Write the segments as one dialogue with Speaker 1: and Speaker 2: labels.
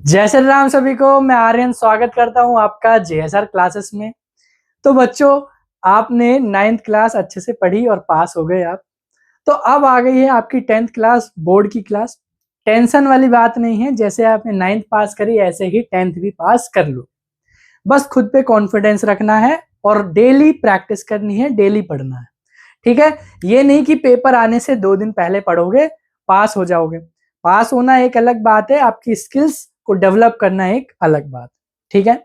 Speaker 1: जय श्री राम सभी को। मैं आर्यन स्वागत करता हूं आपका जेएसआर क्लासेस में। तो बच्चों, आपने 9th क्लास अच्छे से पढ़ी और पास हो गए आप। तो अब आ गई है आपकी 10th क्लास, बोर्ड की क्लास। टेंशन वाली बात नहीं है, जैसे आपने 9th पास करी ऐसे ही 10th भी पास कर लो। बस खुद पे कॉन्फिडेंस रखना है और डेली प्रैक्टिस करनी है, डेली पढ़ना है। ठीक है, ये नहीं कि पेपर आने से 2 दिन पहले पढ़ोगे पास हो जाओगे। पास होना एक अलग बात है, आपकी स्किल्स को डेवलप करना एक अलग बात। ठीक है,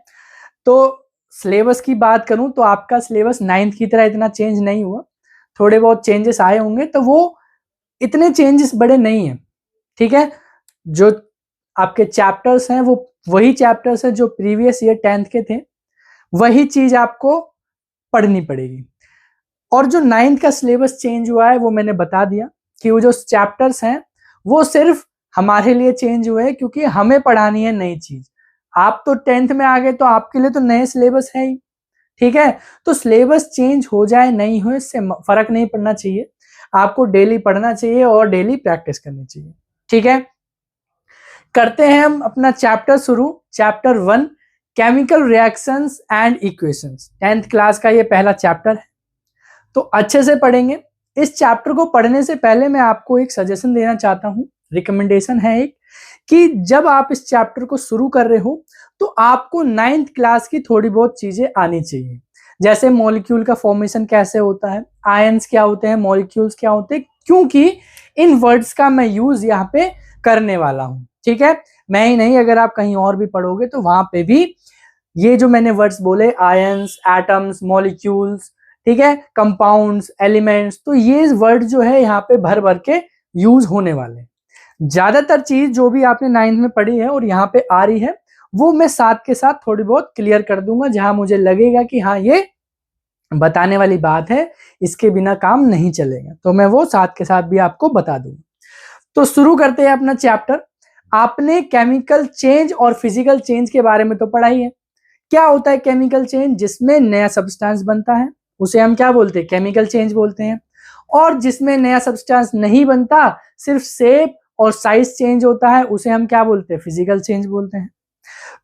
Speaker 1: तो सिलेबस की बात करूं तो आपका सिलेबस 9th की तरह इतना चेंज नहीं हुआ। थोड़े बहुत चेंजेस आए होंगे, तो वो इतने चेंजेस बड़े नहीं है। ठीक है, जो आपके चैप्टर्स हैं वो वही चैप्टर्स है जो प्रीवियस ईयर 10th के थे, वही चीज आपको पढ़नी पड़ेगी। और जो 9th का सिलेबस चेंज हुआ है वो मैंने बता दिया कि वो जो चैप्टर्स हैं वो सिर्फ हमारे लिए चेंज हुए हैं, क्योंकि हमें पढ़ानी है नई चीज। आप तो 10th में आ गए तो आपके लिए तो नए सिलेबस है ही। ठीक है, तो सिलेबस चेंज हो जाए नहीं हो इससे फर्क नहीं पड़ना चाहिए। आपको डेली पढ़ना चाहिए और डेली प्रैक्टिस करनी चाहिए। ठीक है, करते हैं हम अपना चैप्टर शुरू। Chapter 1, chemical reactions and equations. 10th class का ये पहला चैप्टर है, तो अच्छे से पढ़ेंगे। इस चैप्टर को पढ़ने से पहले मैं आपको एक सजेशन देना चाहता हूं, रिकमेंडेशन है एक, कि जब आप इस चैप्टर को शुरू कर रहे हो तो आपको 9th क्लास की थोड़ी बहुत चीजें आनी चाहिए। जैसे मॉलिक्यूल का फॉर्मेशन कैसे होता है, आयंस क्या होते हैं, मॉलिक्यूल्स क्या होते हैं, क्योंकि इन वर्ड्स का मैं यूज यहाँ पे करने वाला हूं। ठीक है, मैं ही नहीं, अगर आप कहीं और भी पढ़ोगे तो वहां पे भी ये जो मैंने वर्ड्स बोले, आयंस, एटम्स, मॉलिक्यूल्स, ठीक है, कंपाउंड्स, एलिमेंट्स, तो ये वर्ड जो है यहाँ पे भर भर के यूज होने वाले हैं। ज्यादातर चीज जो भी आपने 9th में पढ़ी है और यहाँ पे आ रही है, वो मैं साथ के साथ थोड़ी बहुत क्लियर कर दूंगा, जहां मुझे लगेगा कि हाँ ये बताने वाली बात है, इसके बिना काम नहीं चलेगा, तो मैं वो साथ के साथ भी आपको बता दूंगा। तो शुरू करते हैं अपना चैप्टर। आपने केमिकल चेंज और फिजिकल चेंज के बारे में तो पढ़ा ही है। क्या होता है केमिकल चेंज? जिसमें नया सब्सटेंस बनता है उसे हम क्या बोलते हैं? केमिकल चेंज बोलते हैं। और जिसमें नया सब्सटेंस नहीं बनता, सिर्फ शेप और साइज चेंज होता है, उसे हम क्या बोलते हैं? फिजिकल चेंज बोलते हैं।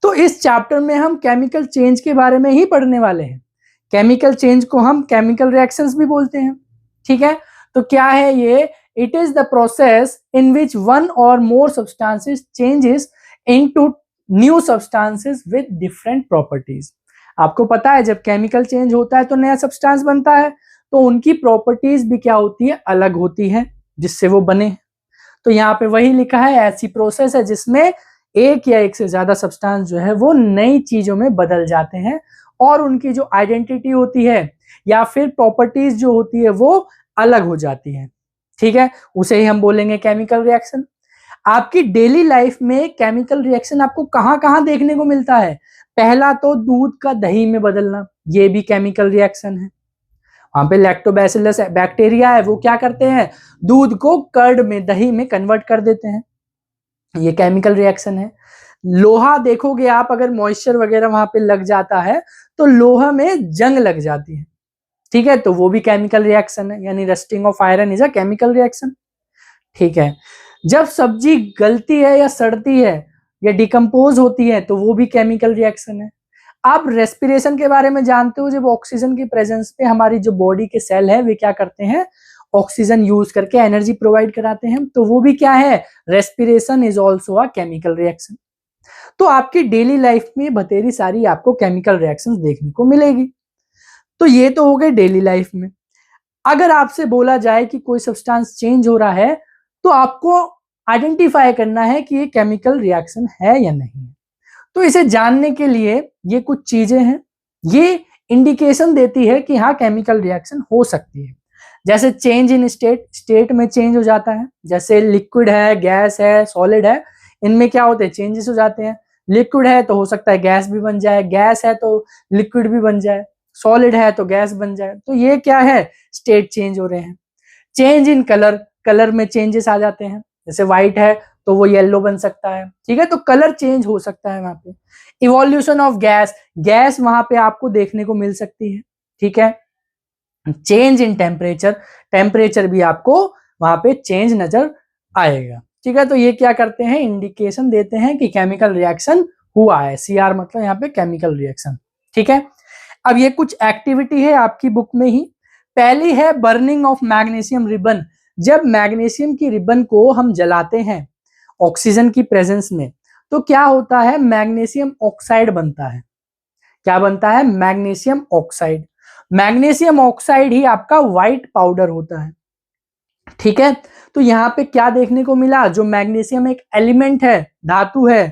Speaker 1: तो इस चैप्टर में हम केमिकल चेंज के बारे में ही पढ़ने वाले हैं। केमिकल चेंज को हम केमिकल रिएक्शंस भी बोलते हैं। ठीक है, तो क्या है ये? It is the process in which one or more substances changes into new substances with different properties. आपको पता है जब केमिकल चेंज होता है तो नया सब्सटेंस बनता है, तो उनकी प्रॉपर्टीज भी क्या होती है? अलग होती है, जिससे वो बने। तो यहाँ पे वही लिखा है, ऐसी प्रोसेस है जिसमें एक या एक से ज्यादा सब्सटेंस जो है वो नई चीजों में बदल जाते हैं, और उनकी जो आइडेंटिटी होती है या फिर प्रॉपर्टीज जो होती है वो अलग हो जाती है। ठीक है, उसे ही हम बोलेंगे केमिकल रिएक्शन। आपकी डेली लाइफ में केमिकल रिएक्शन आपको कहां कहां देखने को मिलता है? पहला तो दूध का दही में बदलना, ये भी केमिकल रिएक्शन है। वहां पे लैक्टोबैसिलस बैक्टीरिया है, वो क्या करते हैं? दूध को कर्ड में, दही में कन्वर्ट कर देते हैं, ये केमिकल रिएक्शन है। लोहा देखोगे आप, अगर मॉइस्चर वगैरह वहां पे लग जाता है तो लोहा में जंग लग जाती है। ठीक है, तो वो भी केमिकल रिएक्शन है, यानी rusting of iron is a chemical reaction. ठीक है, जब सब्जी गलती है या सड़ती है या डिकम्पोज होती है तो वो भी केमिकल रिएक्शन है। आप रेस्पिरेशन के बारे में जानते हो, जब ऑक्सीजन की प्रेजेंस पे हमारी जो बॉडी के सेल है वे क्या करते हैं? ऑक्सीजन यूज करके एनर्जी प्रोवाइड कराते हैं, तो वो भी क्या है? Respiration is also a chemical reaction. तो आपकी डेली लाइफ में बतेरी सारी आपको केमिकल रिएक्शंस देखने को मिलेगी। तो ये तो हो गए डेली लाइफ में। अगर आपसे बोला जाए कि कोई सब्सटेंस चेंज हो रहा है, तो आपको आइडेंटिफाई करना है कि ये केमिकल रिएक्शन है या नहीं। तो इसे जानने के लिए ये कुछ चीजें हैं, ये इंडिकेशन देती है कि हाँ केमिकल रिएक्शन हो सकती है। जैसे चेंज इन स्टेट, स्टेट में चेंज हो जाता है, जैसे लिक्विड है, गैस है, सॉलिड है, इनमें क्या होते हैं? चेंजेस हो जाते हैं। लिक्विड है तो हो सकता है गैस भी बन जाए, गैस है तो लिक्विड भी बन जाए, सॉलिड है तो गैस बन जाए। तो ये क्या है? स्टेट चेंज हो रहे हैं। चेंज इन कलर, कलर में चेंजेस आ जाते हैं, जैसे व्हाइट है तो वो येलो बन सकता है। ठीक है, तो कलर चेंज हो सकता है वहां पे। इवोल्यूशन ऑफ गैस, गैस वहां पे आपको देखने को मिल सकती है। ठीक है, चेंज इन टेम्परेचर, टेम्परेचर भी आपको वहां पे चेंज नजर आएगा। ठीक है, तो ये क्या करते हैं, इंडिकेशन देते हैं कि केमिकल रिएक्शन हुआ है। सीआर मतलब यहाँ पे केमिकल रिएक्शन। ठीक है, अब ये कुछ एक्टिविटी है आपकी बुक में ही। पहली है बर्निंग ऑफ मैग्नीशियम रिबन। जब मैग्नीशियम की रिबन को हम जलाते हैं ऑक्सीजन की प्रेजेंस में, तो क्या होता है, मैग्नीशियम ऑक्साइड बनता है। क्या बनता है, मैग्नीशियम ऑक्साइड। मैग्नीशियम ऑक्साइड ही आपका व्हाइट पाउडर होता है। ठीक है, तो यहाँ पे क्या देखने को मिला, जो मैग्नीशियम एक एलिमेंट है, धातु है,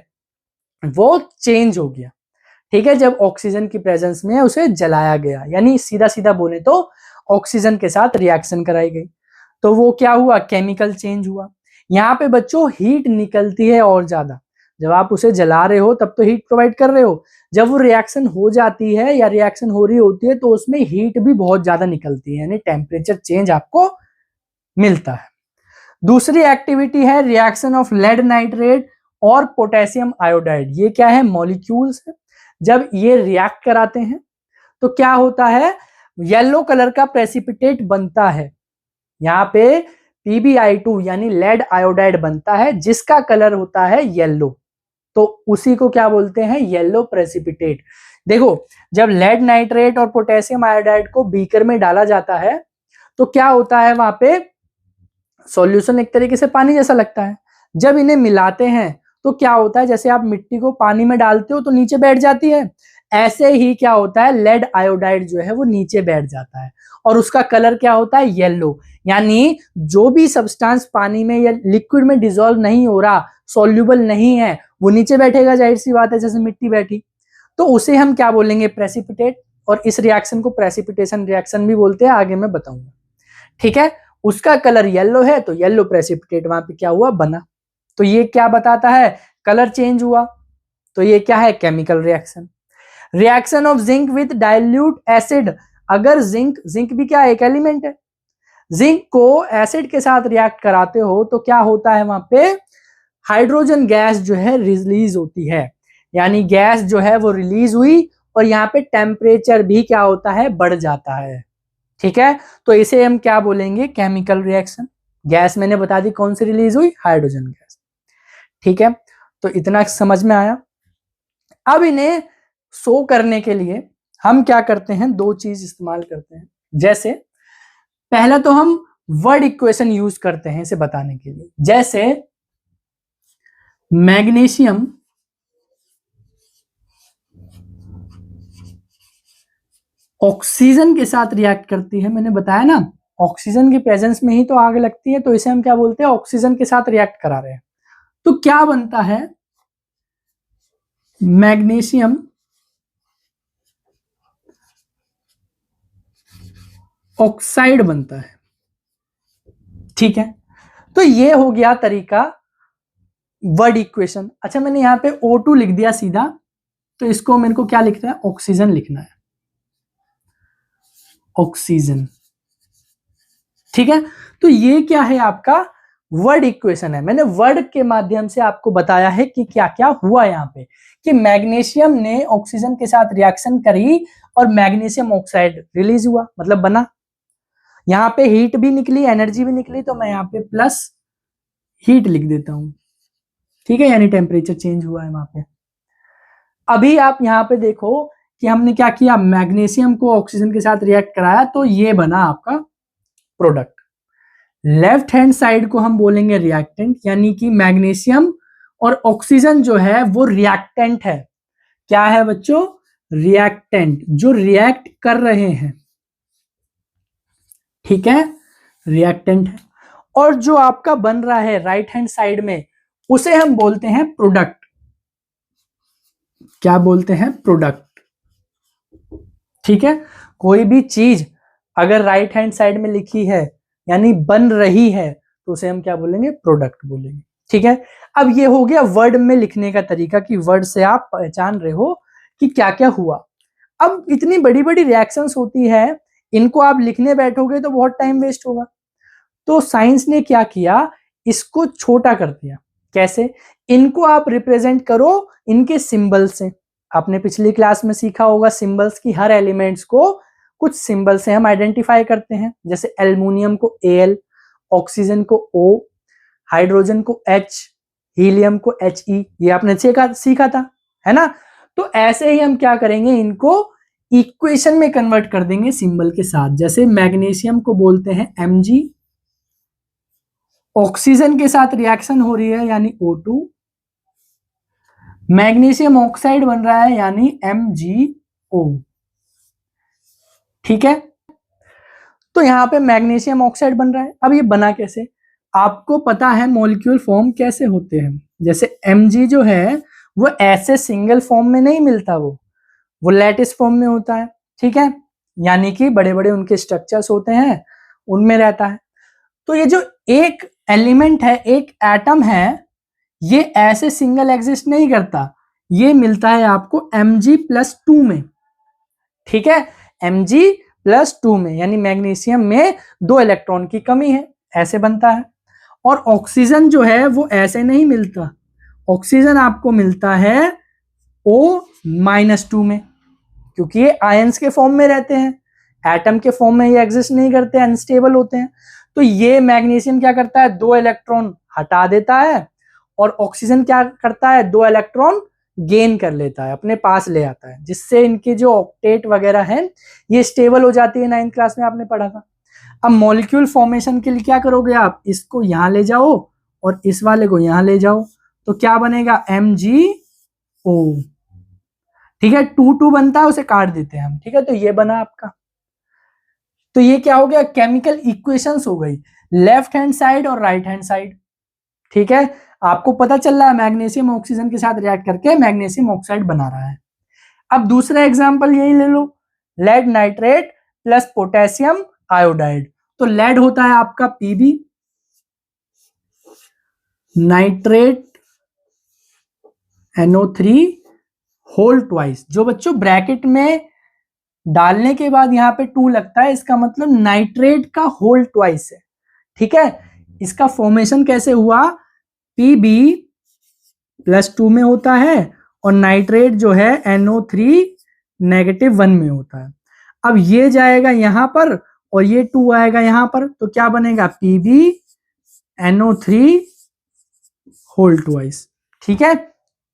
Speaker 1: वो चेंज हो गया। ठीक है, जब ऑक्सीजन की प्रेजेंस में उसे जलाया गया, यानी सीधा सीधा बोले तो ऑक्सीजन के साथ रिएक्शन कराई गई, तो वो क्या हुआ, केमिकल चेंज हुआ। यहाँ पे बच्चों हीट निकलती है और ज्यादा। जब आप उसे जला रहे हो तब तो हीट प्रोवाइड कर रहे हो, जब वो रिएक्शन हो जाती है या रिएक्शन हो रही होती है तो उसमें हीट भी बहुत ज्यादा निकलती है, यानी टेम्परेचर चेंज आपको मिलता है। दूसरी एक्टिविटी है रिएक्शन ऑफ लेड नाइट्रेट और पोटेशियम आयोडाइड। ये क्या है, मॉलिक्यूल्स है। जब ये रिएक्ट कराते हैं तो क्या होता है, येलो कलर का प्रेसिपिटेट बनता है। यहाँ पे PbI2 यानी लेड आयोडाइड बनता है, जिसका कलर होता है येलो, तो उसी को क्या बोलते हैं, येलो प्रेसिपिटेट। देखो, जब लेड नाइट्रेट और पोटेशियम आयोडाइड को बीकर में डाला जाता है तो क्या होता है, वहां पे सॉल्यूशन एक तरीके से पानी जैसा लगता है। जब इन्हें मिलाते हैं तो क्या होता है, जैसे आप मिट्टी को पानी में डालते हो तो नीचे बैठ जाती है, ऐसे ही क्या होता है, लेड आयोडाइड जो है वो नीचे बैठ जाता है और उसका कलर क्या होता है, येलो। यानी जो भी सब्सटेंस पानी में या लिक्विड में डिसॉल्व नहीं हो रहा, सॉल्युबल नहीं है, वो नीचे बैठेगा, जाहिर सी बात है, जैसे मिट्टी बैठी, तो उसे हम क्या बोलेंगे, प्रेसिपिटेट। और इस रिएक्शन को प्रेसिपिटेशन रिएक्शन भी बोलते हैं, आगे मैं बताऊंगा। ठीक है, उसका कलर येलो है तो येलो प्रेसिपिटेट वहां पे क्या हुआ, बना। तो ये क्या बताता है, कलर चेंज हुआ, तो ये क्या है, chemical reaction. Reaction of zinc with dilute acid. अगर जिंक भी क्या एक एलिमेंट है, जिंक को एसिड के साथ रिएक्ट कराते हो तो क्या होता है, वहां पे हाइड्रोजन गैस जो है रिलीज होती है, यानी गैस जो है वो रिलीज हुई और यहाँ पे टेम्परेचर भी क्या होता है, बढ़ जाता है। ठीक है, तो इसे हम क्या बोलेंगे, केमिकल रिएक्शन। गैस मैंने बता दी कौन सी रिलीज हुई, हाइड्रोजन गैस। ठीक है, तो इतना समझ में आया। अब इन्हें शो करने के लिए हम क्या करते हैं, दो चीज इस्तेमाल करते हैं। जैसे पहला तो हम वर्ड इक्वेशन यूज करते हैं इसे बताने के लिए। जैसे मैग्नीशियम ऑक्सीजन के साथ रिएक्ट करती है, मैंने बताया ना, ऑक्सीजन की प्रेजेंस में ही तो आग लगती है, तो इसे हम क्या बोलते हैं, ऑक्सीजन के साथ रिएक्ट करा रहे हैं। तो क्या बनता है, मैग्नीशियम ऑक्साइड बनता है। ठीक है, तो ये हो गया तरीका वर्ड इक्वेशन। अच्छा, मैंने यहां पे O2 लिख दिया सीधा, तो इसको मेरे को क्या लिखना है, ऑक्सीजन लिखना है, ऑक्सीजन। ठीक है, तो ये क्या है, आपका वर्ड इक्वेशन है। मैंने वर्ड के माध्यम से आपको बताया है कि क्या क्या हुआ यहाँ पे, कि मैग्नीशियम ने ऑक्सीजन के साथ रिएक्शन करी और मैग्नीशियम ऑक्साइड रिलीज हुआ, मतलब बना। यहाँ पे हीट भी निकली, एनर्जी भी निकली, तो मैं यहाँ पे प्लस हीट लिख देता हूं। ठीक है, यानी टेम्परेचर चेंज हुआ है वहां पे। अभी आप यहाँ पे देखो कि हमने क्या किया, मैग्नीशियम को ऑक्सीजन के साथ रिएक्ट कराया, तो ये बना आपका प्रोडक्ट। लेफ्ट हैंड साइड को हम बोलेंगे रिएक्टेंट, यानी कि मैग्नीशियम और ऑक्सीजन जो है वो रिएक्टेंट है। क्या है बच्चों, रिएक्टेंट, जो रिएक्ट कर रहे हैं। ठीक है, रिएक्टेंट है। और जो आपका बन रहा है राइट हैंड साइड में, उसे हम बोलते हैं प्रोडक्ट। क्या बोलते हैं, प्रोडक्ट। ठीक है, कोई भी चीज अगर राइट हैंड साइड में लिखी है यानी बन रही है, तो उसे हम क्या बोलेंगे, प्रोडक्ट बोलेंगे। ठीक है, अब ये हो गया वर्ड में लिखने का तरीका, कि वर्ड से आप पहचान रहे हो कि क्या क्या हुआ। अब इतनी बड़ी बड़ी रिएक्शंस होती है, इनको आप लिखने बैठोगे तो बहुत टाइम वेस्ट होगा। तो साइंस ने क्या किया, इसको छोटा कर दिया। कैसे, इनको आप रिप्रेजेंट करो इनके सिंबल से। आपने पिछली क्लास में सीखा होगा सिंबल्स की, हर एलिमेंट्स को कुछ सिंबल से हम आइडेंटिफाई करते हैं। जैसे एल्युमिनियम को Al, ऑक्सीजन को O, हाइड्रोजन को H, हीलियम को He, ये आपने सीखा था, है ना। तो ऐसे ही हम क्या करेंगे, इनको इक्वेशन में कन्वर्ट कर देंगे सिंबल के साथ। जैसे मैग्नीशियम को बोलते हैं Mg, ऑक्सीजन के साथ रिएक्शन हो रही है यानी O2, मैग्नीशियम ऑक्साइड बन रहा है यानी MgO, ठीक है। तो यहां पे मैग्नीशियम ऑक्साइड बन रहा है। अब ये बना कैसे, आपको पता है मॉलिक्यूल फॉर्म कैसे होते हैं। जैसे Mg जो है वो ऐसे सिंगल फॉर्म में नहीं मिलता, वो लैटिस फॉर्म में होता है, ठीक है, यानी कि बड़े बड़े उनके स्ट्रक्चर्स होते हैं, उनमें रहता है। तो ये जो एक एलिमेंट है, एक एटम है, ये ऐसे सिंगल एग्जिस्ट नहीं करता, ये मिलता है आपको Mg+2 में, ठीक है, Mg+2 में, यानी मैग्नीशियम में 2 इलेक्ट्रॉन की कमी है, ऐसे बनता है। और ऑक्सीजन जो है वो ऐसे नहीं मिलता, ऑक्सीजन आपको मिलता है O-2 में, क्योंकि ये आयंस के फॉर्म में रहते हैं, एटम के फॉर्म में ये एग्जिस्ट नहीं करते, अनस्टेबल होते हैं। तो ये मैग्नीशियम क्या करता है, 2 इलेक्ट्रॉन हटा देता है, और ऑक्सीजन क्या करता है, 2 इलेक्ट्रॉन गेन कर लेता है, अपने पास ले आता है, जिससे इनके जो ऑक्टेट वगैरह है ये स्टेबल हो जाती है। 9th क्लास में आपने पढ़ा था। अब मॉलिक्यूल फॉर्मेशन के लिए क्या करोगे आप, इसको यहां ले जाओ और इस वाले को यहां ले जाओ, तो क्या बनेगा, MgO, ठीक है। 2 बनता है, उसे काट देते हैं हम, ठीक है। तो ये बना आपका, तो ये क्या हो गया, केमिकल इक्वेशंस हो गई, लेफ्ट हैंड साइड और राइट हैंड साइड, ठीक है। आपको पता चल रहा है मैग्नीशियम ऑक्सीजन के साथ रिएक्ट करके मैग्नीशियम ऑक्साइड बना रहा है। अब दूसरा एग्जांपल यही ले लो, lead nitrate plus potassium iodide. तो लेड होता है आपका Pb, nitrate NO3 whole twice. जो बच्चों ब्रैकेट में डालने के बाद यहां पे 2 लगता है, इसका मतलब नाइट्रेट का होल ट्वाइस है, ठीक है। इसका फॉर्मेशन कैसे हुआ, Pb+2 में होता है और नाइट्रेट जो है NO3 -1 में होता है। अब ये जाएगा यहां पर और ये 2 आएगा यहां पर, तो क्या बनेगा, PbNO3 होल ट्वाइस, ठीक है।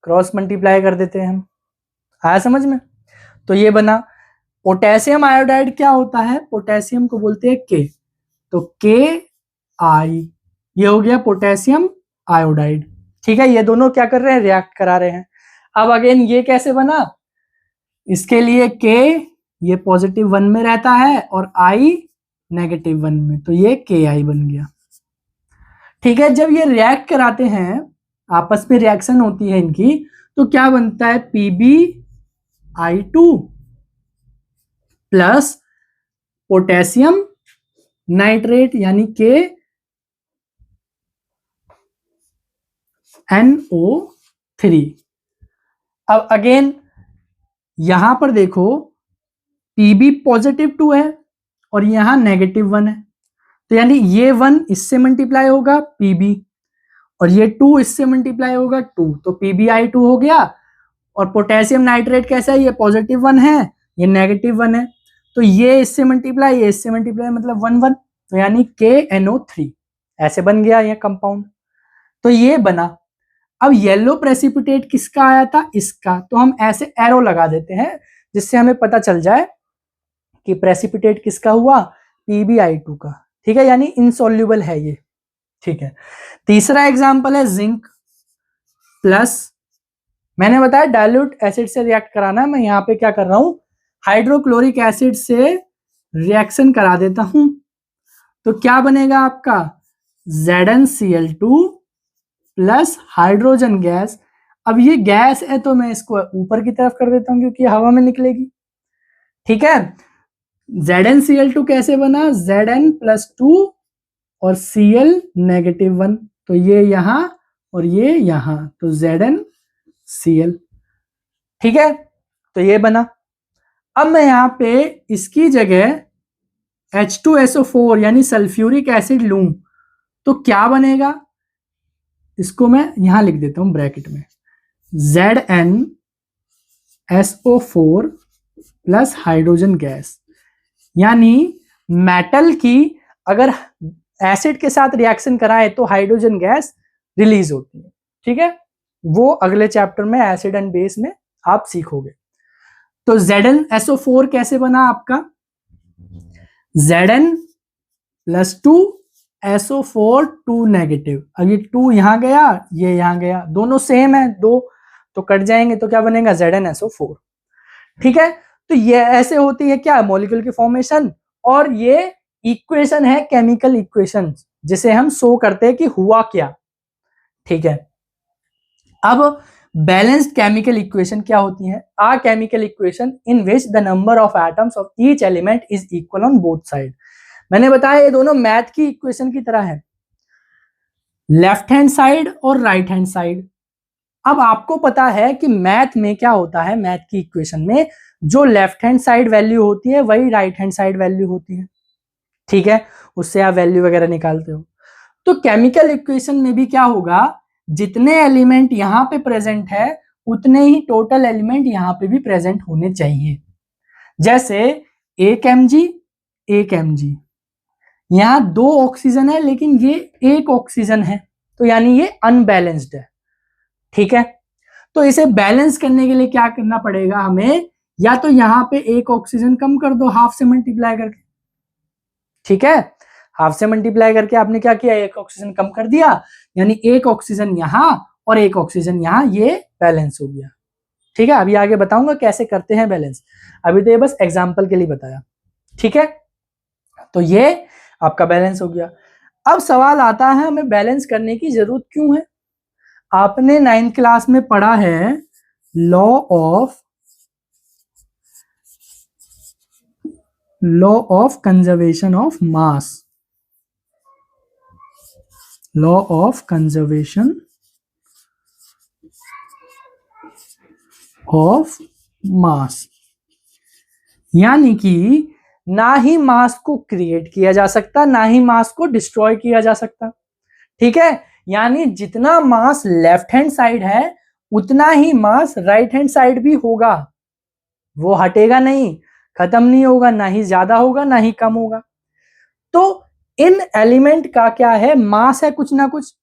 Speaker 1: क्रॉस मल्टीप्लाई कर देते हैं हम, आया समझ में। तो ये बना। पोटेशियम आयोडाइड क्या होता है, पोटेशियम को बोलते हैं K, तो KI, ये हो गया पोटेशियम आयोडाइड, ठीक है। ये दोनों क्या कर रहे हैं, रिएक्ट करा रहे हैं। अब अगेन ये कैसे बना, इसके लिए K ये +1 में रहता है और I -1 में, तो ये KI बन गया, ठीक है। जब ये रिएक्ट कराते हैं, आपस में रिएक्शन होती है इनकी, तो क्या बनता है, PbI2 प्लस पोटेशियम नाइट्रेट यानी KNO3। अब अगेन यहां पर देखो, Pb +2 है और यहां -1 है, तो यानी ये 1 इससे मल्टीप्लाई होगा Pb और ये 2 इससे मल्टीप्लाई होगा 2, तो PbI2 हो गया। और पोटेशियम नाइट्रेट कैसा है, ये +1 है, ये -1 है, तो ये इससे मल्टीप्लाई, ये इससे मल्टीप्लाई, मतलब 1 1, तो यानी KNO3, ऐसे बन गया ये कंपाउंड। तो ये बना। अब येलो प्रेसिपिटेट किसका आया था, इसका, तो हम ऐसे एरो लगा देते हैं जिससे हमें पता चल जाए कि प्रेसिपिटेट किसका हुआ, PbI2 का, ठीक है, यानी इनसॉल्युबल है ये, ठीक है। तीसरा एग्जांपल है जिंक प्लस, मैंने बताया डाइल्यूट एसिड से रिएक्ट कराना है, मैं यहाँ पे क्या कर रहा हूं, हाइड्रोक्लोरिक एसिड से रिएक्शन करा देता हूं। तो क्या बनेगा आपका, ZnCl2 प्लस हाइड्रोजन गैस। अब ये गैस है तो मैं इसको ऊपर की तरफ कर देता हूं क्योंकि हवा में निकलेगी, ठीक है। ZnCl2 कैसे बना, Zn+2 और Cl -1, तो ये यहां और ये यहां, तो ZnCl, ठीक है। तो ये बना। अब मैं यहां पे इसकी जगह H2SO4 यानी सल्फ्यूरिक एसिड लूं तो क्या बनेगा, इसको मैं यहां लिख देता हूं ब्रैकेट में, ZnSO4 प्लस हाइड्रोजन गैस, यानी मेटल की अगर एसिड के साथ रिएक्शन कराएं तो हाइड्रोजन गैस रिलीज होती है। ठीक है, वो अगले चैप्टर में एसिड एंड बेस में आप सीखोगे। तो ZnSO4 कैसे बना आपका, Zn+2 SO4 2 नेगेटिव। अगर 2 यहां गया, ये यहां गया, दोनों सेम है, दो तो कट जाएंगे, तो क्या बनेगा ZnSO4। ठीक है, तो ये ऐसे होती है क्या, मॉलिक्यूल की फॉर्मेशन, और ये इक्वेशन है केमिकल इक्वेशन, जिसे हम शो करते हैं कि हुआ क्या। ठीक है, अब बैलेंस्ड केमिकल इक्वेशन क्या होती है, a chemical equation in which the number of atoms of each element is equal on both side. मैंने बताया ये दोनों मैथ की इक्वेशन की तरह है, लेफ्ट हैंड साइड और राइट हैंड साइड। अब आपको पता है कि मैथ में क्या होता है, मैथ की इक्वेशन में जो लेफ्ट हैंड साइड वैल्यू होती है वही राइट हैंड साइड वैल्यू होती है। ठीक है, उससे आप वैल्यू वगैरह निकालते हो। तो केमिकल इक्वेशन में भी क्या होगा, जितने एलिमेंट यहां पे प्रेजेंट है उतने ही टोटल एलिमेंट यहां पे भी प्रेजेंट होने चाहिए। जैसे 1 mg 1 mg, यहां 2 ऑक्सीजन है लेकिन ये 1 ऑक्सीजन है, तो यानी ये अनबैलेंस्ड है। ठीक है, तो इसे बैलेंस करने के लिए क्या करना पड़ेगा हमें, या तो यहां पे 1 ऑक्सीजन कम कर दो हाफ से मल्टीप्लाई करके। ठीक है, हाफ से मल्टीप्लाई करके आपने क्या किया, 1 ऑक्सीजन कम कर दिया, यानी 1 ऑक्सीजन यहां और 1 ऑक्सीजन यहां, ये बैलेंस हो गया। ठीक है, अभी आगे बताऊंगा कैसे करते हैं बैलेंस, अभी तो ये बस एग्जांपल के लिए बताया। ठीक है, तो ये आपका बैलेंस हो गया। अब सवाल आता है हमें बैलेंस करने की जरूरत क्यों है। आपने 9th क्लास में पढ़ा है law of conservation of mass, law of conservation of mass, यानी कि ना ही मास को क्रिएट किया जा सकता, ना ही मास को डिस्ट्रॉय किया जा सकता। ठीक है, यानी जितना मास लेफ्ट हैंड साइड है उतना ही मास राइट हैंड साइड भी होगा, वो हटेगा नहीं, खत्म नहीं होगा, ना ही ज्यादा होगा ना ही कम होगा। तो इन एलिमेंट का क्या है, मास है कुछ ना कुछ।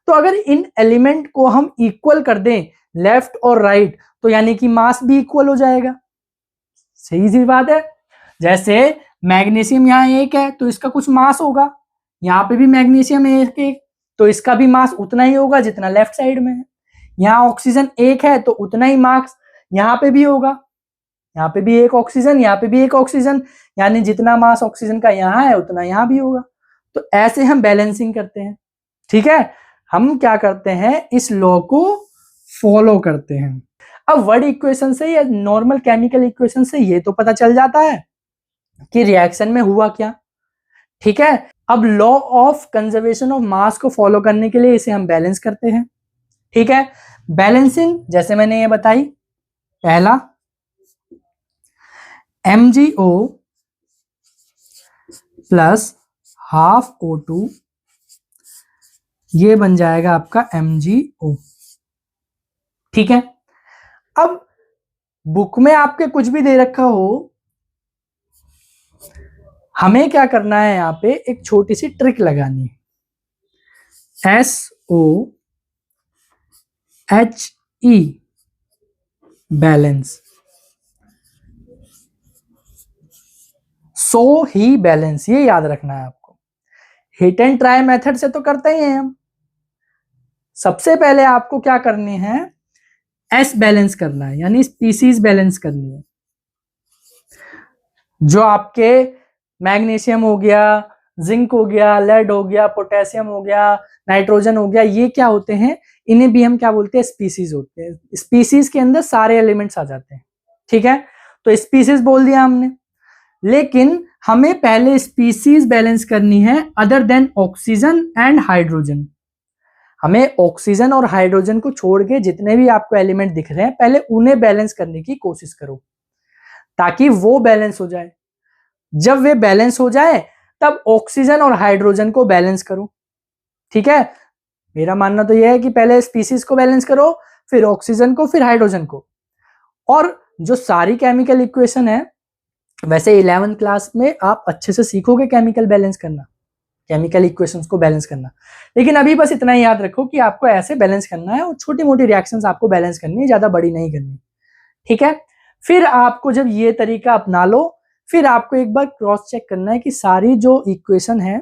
Speaker 1: तो अगर इन एलिमेंट को हम इक्वल कर दें लेफ्ट और राइट, तो यानी कि मास भी इक्वल हो जाएगा। सही सी बात है। जैसे मैग्नीशियम यहाँ 1 है तो इसका कुछ मास होगा, यहाँ पे भी मैग्नीशियम 1 तो इसका भी मास उतना ही होगा जितना लेफ्ट साइड में है। यहाँ ऑक्सीजन 1 है तो उतना ही मास यहाँ पे भी होगा, यहाँ पे भी 1 ऑक्सीजन, यहाँ पे भी 1 ऑक्सीजन, यानी जितना मास ऑक्सीजन का यहाँ है उतना यहाँ भी होगा। तो ऐसे हम बैलेंसिंग करते हैं। ठीक है, हम क्या करते हैं, इस लॉ को फॉलो करते हैं। अब वर्ड इक्वेशन से या नॉर्मल केमिकल इक्वेशन से ये तो पता चल जाता है कि रिएक्शन में हुआ क्या। ठीक है, अब law of conservation of mass को फॉलो करने के लिए इसे हम बैलेंस करते हैं। ठीक है, बैलेंसिंग जैसे मैंने ये बताई, पहला MgO प्लस हाफ O2, ये बन जाएगा आपका MgO। ठीक है, अब बुक में आपके कुछ भी दे रखा हो, हमें क्या करना है, यहां पे एक छोटी सी ट्रिक लगानी है। SOHE बैलेंस, सो ही बैलेंस, ये याद रखना है आपको। हिट एंड ट्राई मेथड से तो करते ही हैं हम। सबसे पहले आपको क्या करनी है, एस बैलेंस करना है, यानी स्पीसीज बैलेंस करनी है। जो आपके मैग्नीशियम हो गया, जिंक हो गया, लेड हो गया, पोटेशियम हो गया, नाइट्रोजन हो गया, ये क्या होते हैं, इन्हें भी हम क्या बोलते हैं, स्पीसीज होते हैं। स्पीसीज के अंदर सारे एलिमेंट्स आ जाते हैं। ठीक है, तो स्पीसीज बोल दिया हमने, लेकिन हमें पहले स्पीसीज बैलेंस करनी है other than oxygen and hydrogen. हमें ऑक्सीजन और हाइड्रोजन को छोड़ के जितने भी आपको एलिमेंट दिख रहे हैं पहले उन्हें बैलेंस करने की कोशिश करो, ताकि वो बैलेंस हो जाए। जब वे बैलेंस हो जाए तब ऑक्सीजन और हाइड्रोजन को बैलेंस करो। ठीक है, मेरा मानना तो यह है कि पहले स्पीसीज को बैलेंस करो, फिर ऑक्सीजन को, फिर हाइड्रोजन को। और जो सारी केमिकल इक्वेशन है, वैसे 11th क्लास में आप अच्छे से सीखोगे केमिकल बैलेंस करना, केमिकल इक्वेशंस को बैलेंस करना। लेकिन अभी बस इतना ही याद रखो कि आपको ऐसे बैलेंस करना है और छोटी मोटी रिएक्शंस आपको बैलेंस करनी है, ज्यादा बड़ी नहीं करनी, ठीक है। फिर आपको जब ये तरीका अपना लो, फिर आपको एक बार क्रॉस चेक करना है कि सारी जो इक्वेशन है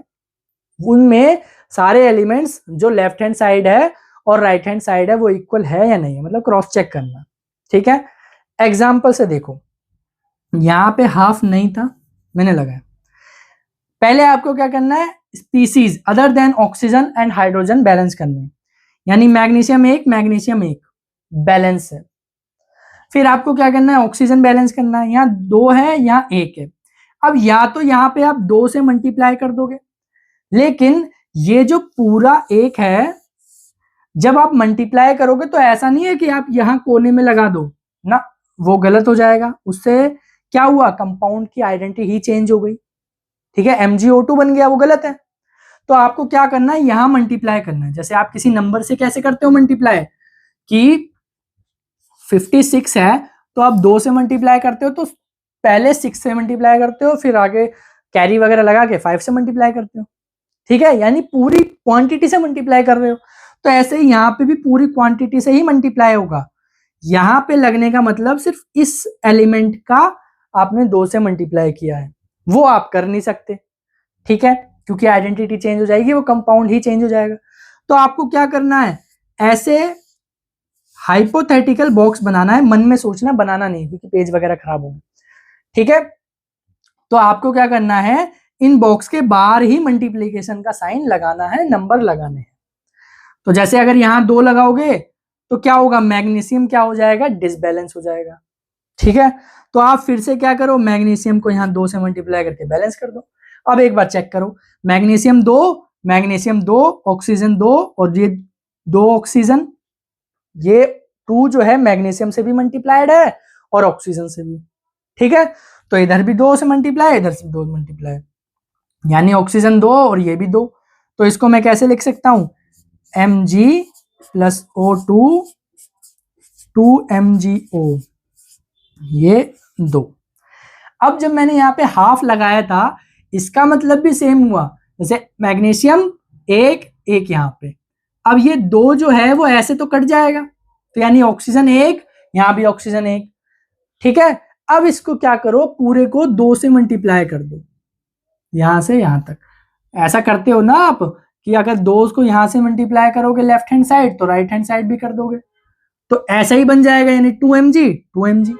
Speaker 1: उनमें सारे एलिमेंट्स जो लेफ्ट हैंड साइड है और राइट हैंड साइड है वो इक्वल है या नहीं है, मतलब क्रॉस चेक करना, ठीक है। एग्जाम्पल से देखो, यहां पे हाफ नहीं था, मैंने लगाया। पहले आपको क्या करना है, species other than oxygen and hydrogen balance करने, यानी मैग्नीशियम 1 मैग्नीशियम 1 बैलेंस है। फिर आपको क्या करना है, ऑक्सीजन बैलेंस करना है, यहाँ 2 है यहाँ 1 है। अब या तो यहाँ पे आप 2 से मल्टीप्लाई कर दोगे, लेकिन ये जो पूरा 1 है जब आप मल्टीप्लाई करोगे तो ऐसा नहीं है कि आप यहां कोने में लगा दो ना, वो गलत हो जाएगा। उससे क्या हुआ, कंपाउंड की आइडेंटिटी ही चेंज हो गई, ठीक है, MgO2 बन गया, वो गलत है। तो आपको क्या करना है, यहां मल्टीप्लाई करना है। जैसे आप किसी नंबर से कैसे करते हो मल्टीप्लाई, कि 56 है तो आप 2 से मल्टीप्लाई करते हो तो पहले 6 से मल्टीप्लाई करते हो, फिर आगे कैरी वगैरह लगा के 5 से मल्टीप्लाई करते हो, ठीक है, यानी पूरी क्वांटिटी से मल्टीप्लाई कर रहे हो। तो ऐसे ही यहाँ पे भी पूरी क्वांटिटी से ही मल्टीप्लाई होगा। यहाँ पे लगने का मतलब सिर्फ इस एलिमेंट का आपने 2 से मल्टीप्लाई किया है, वो आप कर नहीं सकते, ठीक है, क्योंकि आइडेंटिटी चेंज हो जाएगी, वो कंपाउंड ही चेंज हो जाएगा। तो आपको क्या करना है, ऐसे हाइपोथेटिकल बॉक्स बनाना है, मन में सोचना, बनाना नहीं क्योंकि पेज वगैरह खराब होंगे, ठीक है। तो आपको क्या करना है, इन बॉक्स के बाहर ही मल्टीप्लीकेशन का साइन लगाना है, नंबर लगाने हैं। तो जैसे अगर यहां 2 लगाओगे तो क्या होगा, मैग्नीशियम क्या हो जाएगा, डिसबैलेंस हो जाएगा, ठीक है। तो आप फिर से क्या करो, मैग्नीशियम को यहां 2 से मल्टीप्लाई करके बैलेंस कर दो। अब एक बार चेक करो, मैग्नीशियम 2 ऑक्सीजन 2 और ये 2 ऑक्सीजन, ये 2 जो है मैग्नीशियम से भी मल्टीप्लाइड है और ऑक्सीजन से भी, ठीक है। तो इधर भी 2 से मल्टीप्लाई, इधर से 2 मल्टीप्लाई, यानी ऑक्सीजन 2 और ये भी 2। तो इसको मैं कैसे लिख सकता हूं, Mg प्लस O2 2MgO, ये 2। अब जब मैंने यहाँ पे हाफ लगाया था, इसका मतलब भी सेम हुआ, जैसे मैग्नीशियम 1 यहाँ पे। अब ये 2 जो है वो ऐसे तो कट जाएगा, तो यानी ऑक्सीजन 1, यहाँ भी ऑक्सीजन 1, ठीक है। अब इसको क्या करो, पूरे को 2 से मल्टीप्लाई कर दो, यहां से यहां तक। ऐसा करते हो ना आप कि अगर 2 को यहां से मल्टीप्लाई करोगे लेफ्ट हैंड साइड तो राइट हैंड साइड भी कर दोगे, तो ऐसा ही बन जाएगा, यानी 2mg,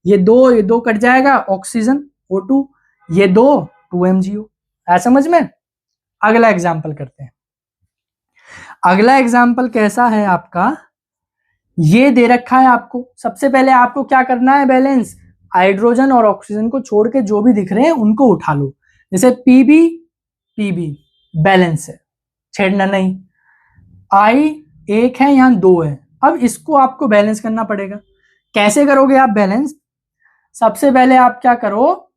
Speaker 1: ये 2 कट जाएगा, ऑक्सीजन O2, ये 2 2mgO। ऐसा समझ में। अगला एग्जाम्पल करते हैं। अगला एग्जाम्पल कैसा है आपका, ये दे रखा है आपको। सबसे पहले आपको क्या करना है, बैलेंस, हाइड्रोजन और ऑक्सीजन को छोड़ के जो भी दिख रहे हैं उनको उठा लो। जैसे पीबी बैलेंस है, छेड़ना नहीं। I 1 है, यहां 2 है। अब इसको आपको बैलेंस करना पड़ेगा। कैसे करोगे आप बैलेंस, सबसे पहले आप क्या करो,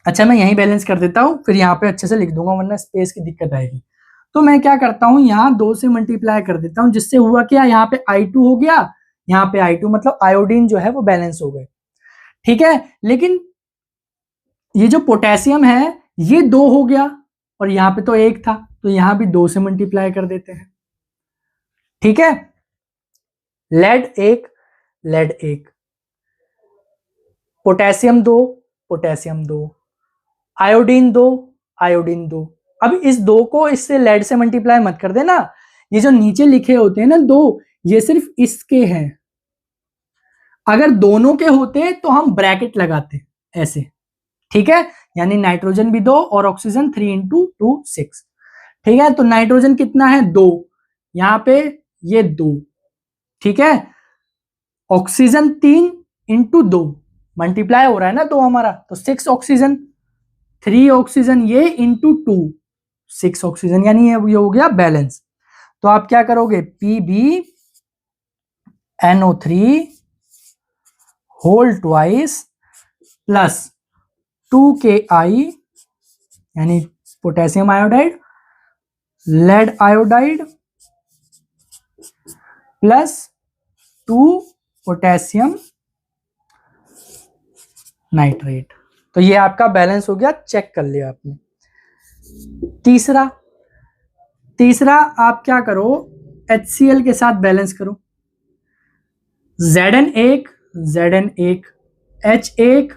Speaker 1: अच्छा मैं यहीं बैलेंस कर देता हूं, फिर यहाँ पे अच्छे से लिख दूंगा वरना स्पेस की दिक्कत आएगी। तो मैं क्या करता हूं, यहाँ 2 से मल्टीप्लाई कर देता हूं, जिससे हुआ क्या, यहाँ पे I2 हो गया, यहाँ पे I2 मतलब आयोडीन जो है वो बैलेंस हो गए, ठीक है। लेकिन ये जो पोटेशियम है ये 2 हो गया और यहाँ पे तो 1 था, तो यहाँ भी 2 से मल्टीप्लाई कर देते हैं, ठीक है। Lead 1, potassium 2, iodine 2। अब इस 2 को इससे लेड से मल्टीप्लाई मत कर देना, ये जो नीचे लिखे होते हैं ना 2, ये सिर्फ इसके हैं। अगर दोनों के होते तो हम ब्रैकेट लगाते ऐसे, ठीक है, यानी नाइट्रोजन भी 2 और ऑक्सीजन 3 × 2 6, ठीक है। तो नाइट्रोजन कितना है, 2, यहां पे ये 2, ठीक है। ऑक्सीजन 3 × 2 मल्टीप्लाई हो रहा है ना 2 हमारा, तो 6 ऑक्सीजन, 3 ऑक्सीजन ये × 2 6 ऑक्सीजन, यानी ये हो गया बैलेंस। तो आप क्या करोगे, PbNO3 whole twice plus 2Ki यानी potassium iodide, lead iodide plus 2 potassium nitrate. तो ये आपका बैलेंस हो गया, चेक कर लिया आपने। तीसरा आप क्या करो, HCl के साथ बैलेंस करो, Zn एक, H1,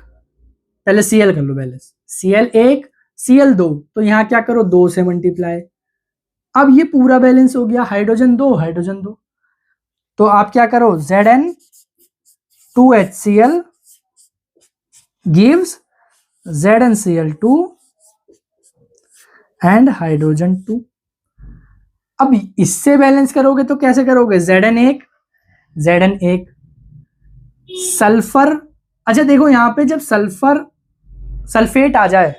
Speaker 1: पहले Cl कर लो बैलेंस, Cl1, Cl2, तो यहां क्या करो 2 से मल्टीप्लाई। अब ये पूरा बैलेंस हो गया, हाइड्रोजन 2, तो आप क्या करो Zn2HCl gives ZnCl2 and hydrogen 2। अब इससे बैलेंस करोगे तो कैसे करोगे, Zn1 सल्फर। अच्छा देखो यहां पे जब सल्फेट आ जाए,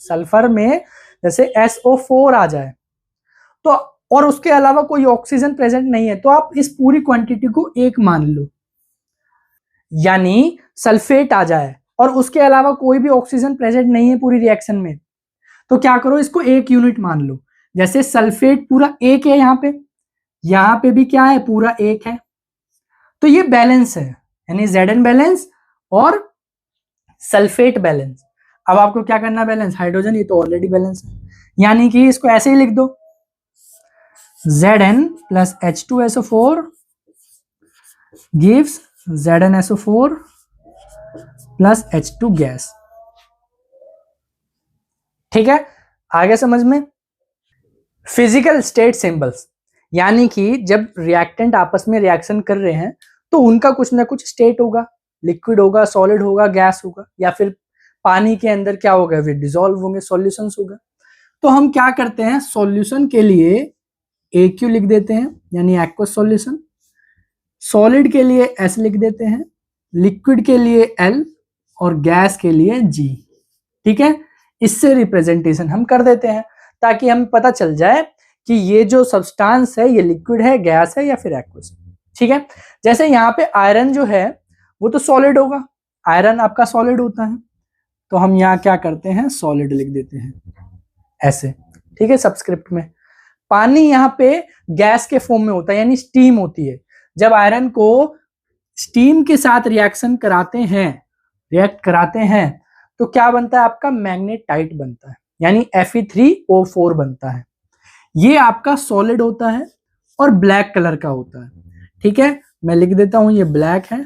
Speaker 1: सल्फर में जैसे SO4 आ जाए तो, और उसके अलावा कोई ऑक्सीजन प्रेजेंट नहीं है, तो आप इस पूरी क्वांटिटी को 1 मान लो। यानी सल्फेट आ जाए और उसके अलावा कोई भी ऑक्सीजन प्रेजेंट नहीं है पूरी रिएक्शन में, तो क्या करो इसको 1 यूनिट मान लो। जैसे सल्फेट पूरा 1 है, यहां पे भी क्या है, पूरा 1 है, तो ये बैलेंस है, यानी Zn बैलेंस और सल्फेट बैलेंस। अब आपको क्या करना बैलेंस, हाइड्रोजन, ये तो ऑलरेडी बैलेंस है, यानी कि इसको ऐसे ही लिख दो, Zn plus H2SO4 gives ZnSO4 plus H2 gas. ठीक है, आगे समझ में। फिजिकल स्टेट सिंबल्स, यानी कि जब रिएक्टेंट आपस में रिएक्शन कर रहे हैं तो उनका कुछ ना कुछ स्टेट होगा, लिक्विड होगा, सॉलिड होगा, गैस होगा, या फिर पानी के अंदर क्या होगा, वे डिसॉल्व होंगे, सॉल्यूशंस होगा। तो हम क्या करते हैं, सॉल्यूशन के लिए AQ लिख देते हैं, यानी एक्वस सॉल्यूशन, सॉलिड के लिए S लिख देते हैं, लिक्विड के लिए L और गैस के लिए G। ठीक है, इससे रिप्रेजेंटेशन हम कर देते हैं ताकि हमें पता चल जाए कि ये जो सब्सटेंस है ये लिक्विड है, गैस है या फिर एक्वस है। ठीक है, जैसे यहाँ पे आयरन जो है वो तो सॉलिड होगा, आयरन आपका सॉलिड होता है, तो हम यहाँ क्या करते हैं, सॉलिड लिख देते हैं ऐसे। ठीक है, सबस्क्रिप्ट में। पानी यहाँ पे गैस के फॉर्म में होता है, यानी स्टीम होती है। जब आयरन को स्टीम के साथ रिएक्ट कराते हैं तो क्या बनता है, आपका मैग्नेटाइट बनता है, यानी Fe3O4 बनता है। ये आपका सॉलिड होता है और ब्लैक कलर का होता है। ठीक है, मैं लिख देता हूं, ये ब्लैक है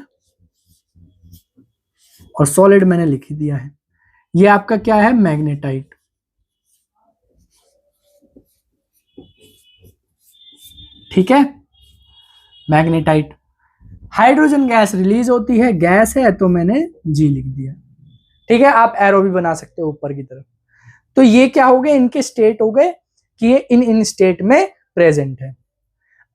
Speaker 1: और सॉलिड मैंने लिख ही दिया है। ये आपका क्या है, मैग्नेटाइट। ठीक है, मैग्नेटाइट। हाइड्रोजन गैस रिलीज होती है, गैस है तो मैंने G लिख दिया। ठीक है, आप एरो भी बना सकते हो ऊपर की तरफ। तो ये क्या हो गए, इनके स्टेट हो गए कि ये इन स्टेट में प्रेजेंट है।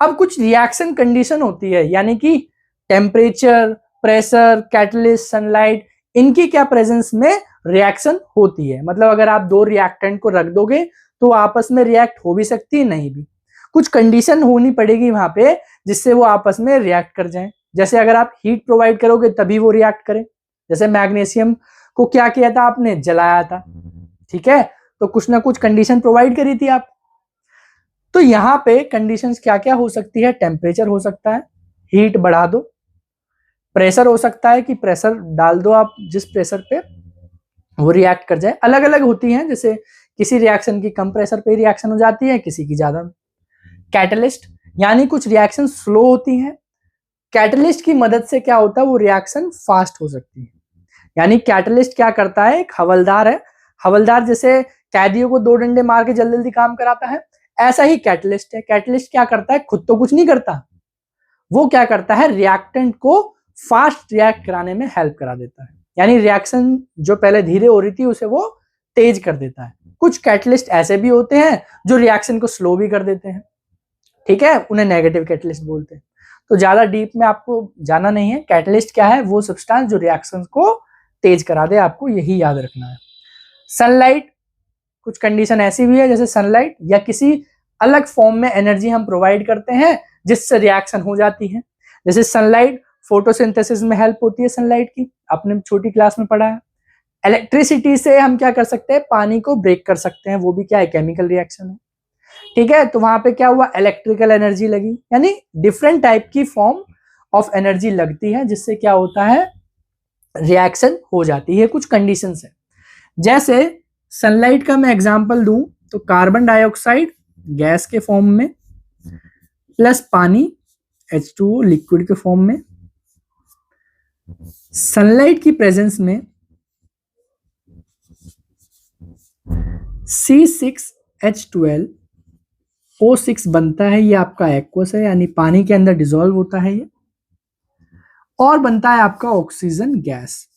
Speaker 1: अब कुछ रिएक्शन कंडीशन होती है, यानी कि टेम्परेचर, प्रेशर, कैटलिस्ट, सनलाइट, इनकी क्या प्रेजेंस में रिएक्शन होती है। मतलब अगर आप 2 रिएक्टेंट को रख दोगे तो आपस में रिएक्ट हो भी सकती है, नहीं भी। कुछ कंडीशन होनी पड़ेगी वहां पे जिससे वो आपस में रिएक्ट कर जाएं। जैसे अगर आप हीट प्रोवाइड करोगे तभी वो रिएक्ट करें। जैसे मैग्नीशियम को क्या किया था आपने, जलाया था। ठीक है, तो कुछ ना कुछ कंडीशन प्रोवाइड करी थी आप। तो यहाँ पे कंडीशंस क्या क्या हो सकती है, टेम्परेचर हो सकता है, हीट बढ़ा दो, प्रेशर हो सकता है कि प्रेशर डाल दो आप जिस प्रेशर पे वो रिएक्ट कर जाए। अलग अलग होती हैं, जैसे किसी रिएक्शन की कम प्रेशर पे रिएक्शन हो जाती है, किसी की ज्यादा। कैटलिस्ट, यानी कुछ रिएक्शन स्लो होती हैं, कैटलिस्ट की मदद से क्या होता है, वो रिएक्शन फास्ट हो सकती है। यानी कैटलिस्ट क्या करता है, एक हवलदार है, हवलदार जैसे कैदियों को 2 डंडे मार के जल्दी जल्दी काम कराता है, ऐसा ही कैटलिस्ट है। कैटलिस्ट क्या करता है, खुद तो कुछ नहीं करता, वो क्या करता है, रिएक्टेंट को फास्ट रिएक्ट कराने में हेल्प करा देता है। यानी रिएक्शन जो पहले धीरे हो रही थी उसे वो तेज कर देता है। कुछ कैटलिस्ट ऐसे भी होते हैं जो रिएक्शन को स्लो भी कर देते हैं। ठीक है, उन्हें नेगेटिव कैटलिस्ट बोलते हैं। तो ज्यादा डीप में आपको जाना नहीं है। कैटलिस्ट क्या है, वो सब्सटेंस जो रिएक्शन को तेज करा दे, आपको यही याद रखना है। सनलाइट, कुछ कंडीशन ऐसी भी है जैसे सनलाइट या किसी अलग फॉर्म में एनर्जी हम प्रोवाइड करते हैं जिससे रिएक्शन हो जाती है। जैसे सनलाइट फोटोसिंथेसिस में हेल्प होती है सनलाइट की, आपने छोटी क्लास में पढ़ा है। इलेक्ट्रिसिटी से हम क्या कर सकते हैं, पानी को ब्रेक कर सकते हैं, वो भी क्या है, केमिकल रिएक्शन है। ठीक है, तो वहां पे क्या हुआ, इलेक्ट्रिकल एनर्जी लगी, यानी डिफरेंट टाइप की फॉर्म ऑफ एनर्जी लगती है जिससे क्या होता है, रिएक्शन हो जाती है। कुछ कंडीशंस है, जैसे सनलाइट का मैं एग्जांपल दूं तो कार्बन डाइऑक्साइड गैस के फॉर्म में प्लस पानी H2O लिक्विड के फॉर्म में, सनलाइट की प्रेजेंस में C6H12O6 बनता है। ये आपका एक्वस है, यानी पानी के अंदर डिसॉल्व होता है ये, और बनता है आपका ऑक्सीजन गैस।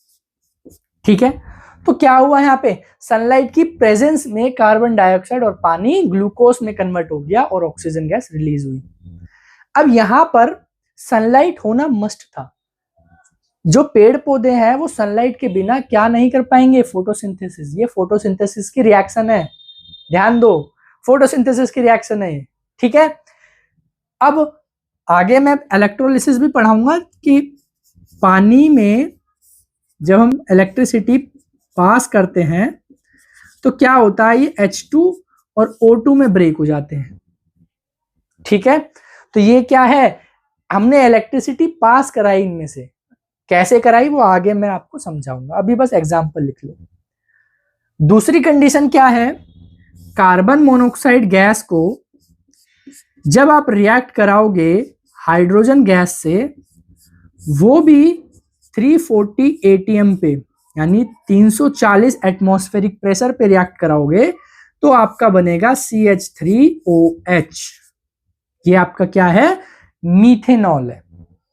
Speaker 1: ठीक है, तो क्या हुआ यहाँ पे, सनलाइट की प्रेजेंस में कार्बन डाइऑक्साइड और पानी ग्लूकोज में कन्वर्ट हो गया और ऑक्सीजन गैस रिलीज हुई। अब यहां पर सनलाइट होना मस्ट था। जो पेड़ पौधे हैं वो सनलाइट के बिना क्या नहीं कर पाएंगे, फोटोसिंथेसिस। ये फोटोसिंथेसिस की रिएक्शन है, ध्यान दो, फोटोसिंथेसिस की रिएक्शन है। ठीक है, अब आगे मैं इलेक्ट्रोलिसिस भी पढ़ाऊंगा कि पानी में जब हम इलेक्ट्रिसिटी पास करते हैं तो क्या होता है, ये H2 और O2 में ब्रेक हो जाते हैं। ठीक है, तो ये क्या है, हमने इलेक्ट्रिसिटी पास कराई इनमें से, कैसे कराई वो आगे मैं आपको समझाऊंगा, अभी बस एग्जांपल लिख लो। दूसरी कंडीशन क्या है, कार्बन मोनोऑक्साइड गैस को जब आप रिएक्ट कराओगे हाइड्रोजन गैस से, वो भी 340 ATM पे यानी 340 एटमॉस्फेरिक प्रेशर पे रिएक्ट कराओगे तो आपका बनेगा CH3OH। ये आपका क्या है, मीथेनॉल है।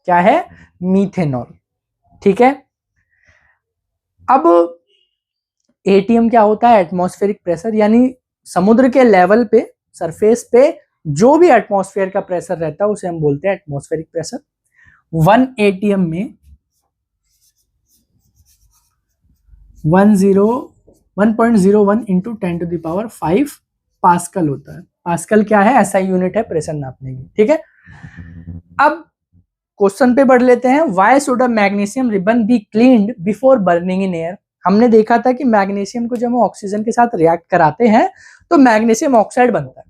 Speaker 1: क्या है, मीथेनॉल। ठीक है, अब ATM क्या होता है, एटमॉस्फेरिक प्रेशर, यानी समुद्र के लेवल पे, सरफेस पे जो भी एटमॉस्फेयर का प्रेशर रहता है उसे हम बोलते हैं एटमॉस्फेरिक प्रेशर। 1 ATM में 1.01 इंटू 10⁵ पास्कल होता है। पास्कल क्या है, ऐसा यूनिट है प्रेशर नापने की। ठीक है, अब क्वेश्चन पे बढ़ लेते हैं। Why should a magnesium ribbon be cleaned before burning in air. हमने देखा था कि मैग्नीशियम को जब हम ऑक्सीजन के साथ रिएक्ट कराते हैं तो मैग्नीशियम ऑक्साइड बनता है,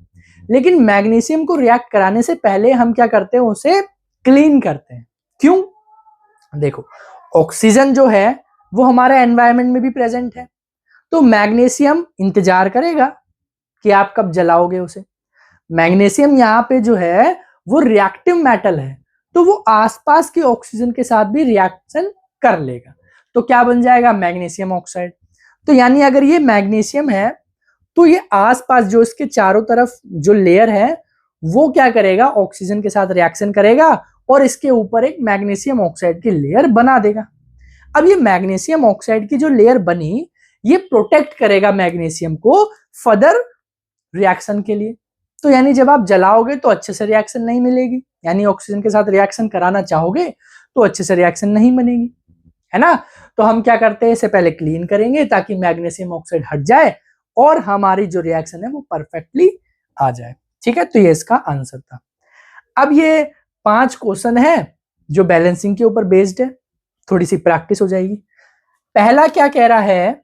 Speaker 1: लेकिन मैग्नीशियम को रिएक्ट कराने से पहले हम क्या करते हैं, उसे क्लीन करते हैं। क्यों, देखो ऑक्सीजन जो है वो हमारे एनवायरनमेंट में भी प्रेजेंट है, तो मैग्नीशियम इंतजार करेगा कि आप कब जलाओगे उसे। मैग्नीशियम यहाँ पे जो है वो रिएक्टिव मेटल है, तो वो आसपास के ऑक्सीजन के साथ भी रिएक्शन कर लेगा, तो क्या बन जाएगा, मैग्नीशियम ऑक्साइड। तो यानी अगर ये मैग्नीशियम है तो ये आसपास जो इसके चारों तरफ जो लेयर है वो क्या करेगा, ऑक्सीजन के साथ रिएक्शन करेगा और इसके ऊपर एक मैग्नीशियम ऑक्साइड की लेयर बना देगा। अब ये मैग्नीशियम ऑक्साइड की जो लेयर बनी ये प्रोटेक्ट करेगा मैग्नीशियम को फर्दर रिएक्शन के लिए। तो यानी जब आप जलाओगे तो अच्छे से रिएक्शन नहीं मिलेगी, यानी ऑक्सीजन के साथ रिएक्शन कराना चाहोगे तो अच्छे से रिएक्शन नहीं बनेगी, है ना। तो हम क्या करते हैं, इसे पहले क्लीन करेंगे ताकि मैग्नीशियम ऑक्साइड हट जाए और हमारी जो रिएक्शन है वो परफेक्टली आ जाए। ठीक है, तो ये इसका आंसर था। अब ये 5 क्वेश्चन है जो बैलेंसिंग के ऊपर बेस्ड है, थोड़ी सी प्रैक्टिस हो जाएगी। पहला क्या कह रहा है,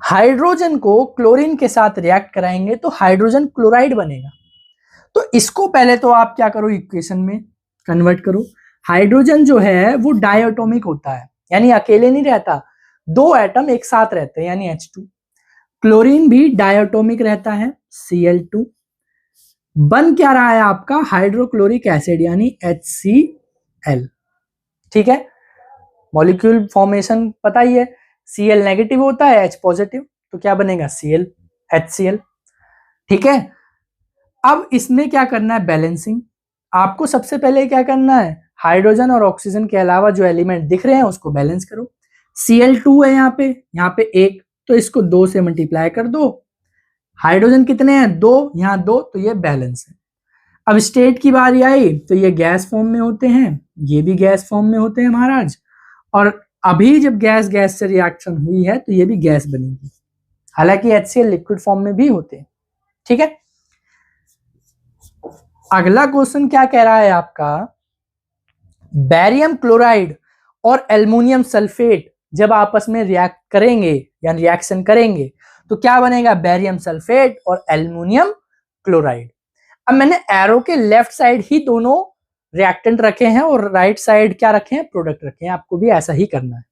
Speaker 1: हाइड्रोजन को क्लोरीन के साथ रिएक्ट कराएंगे तो हाइड्रोजन क्लोराइड बनेगा। तो इसको पहले तो आप क्या करो, इक्वेशन में कन्वर्ट करो। हाइड्रोजन जो है वो डायटोमिक होता है, यानी अकेले नहीं रहता, 2 एटम एक साथ रहते हैं यानी H2। क्लोरीन भी डायटोमिक रहता है Cl2। बन क्या रहा है आपका, हाइड्रोक्लोरिक एसिड यानी HCl। ठीक है, मॉलिक्यूल फॉर्मेशन पता ही है, Cl नेगेटिव होता है, H पॉजिटिव, तो क्या बनेगा, Cl HCl। ठीक है, अब इसमें क्या करना है, बैलेंसिंग। आपको सबसे पहले क्या करना है, हाइड्रोजन और ऑक्सीजन के अलावा जो एलिमेंट दिख रहे हैं उसको बैलेंस करो। Cl2 है यहाँ पे 1, तो इसको 2 से मल्टीप्लाई कर दो। हाइड्रोजन कितने हैं, 2, यहाँ 2, तो ये बैलेंस है। अब स्टेट की बारी आई तो ये गैस फॉर्म में होते हैं, ये भी गैस फॉर्म में होते हैं महाराज, और अभी जब गैस गैस से रिएक्शन हुई है तो ये भी गैस बनेगी, हालांकि HCl लिक्विड फॉर्म में भी होते हैं। ठीक है, अगला क्वेश्चन क्या कह रहा है आपका, बैरियम क्लोराइड और एल्युमिनियम सल्फेट जब आपस में रिएक्ट करेंगे या रिएक्शन करेंगे तो क्या बनेगा, बैरियम सल्फेट और एल्युमिनियम क्लोराइड। अब मैंने एरो के लेफ्ट साइड ही दोनों रिएक्टेंट रखे हैं और राइट साइड क्या रखे हैं, प्रोडक्ट रखे हैं। आपको भी ऐसा ही करना है।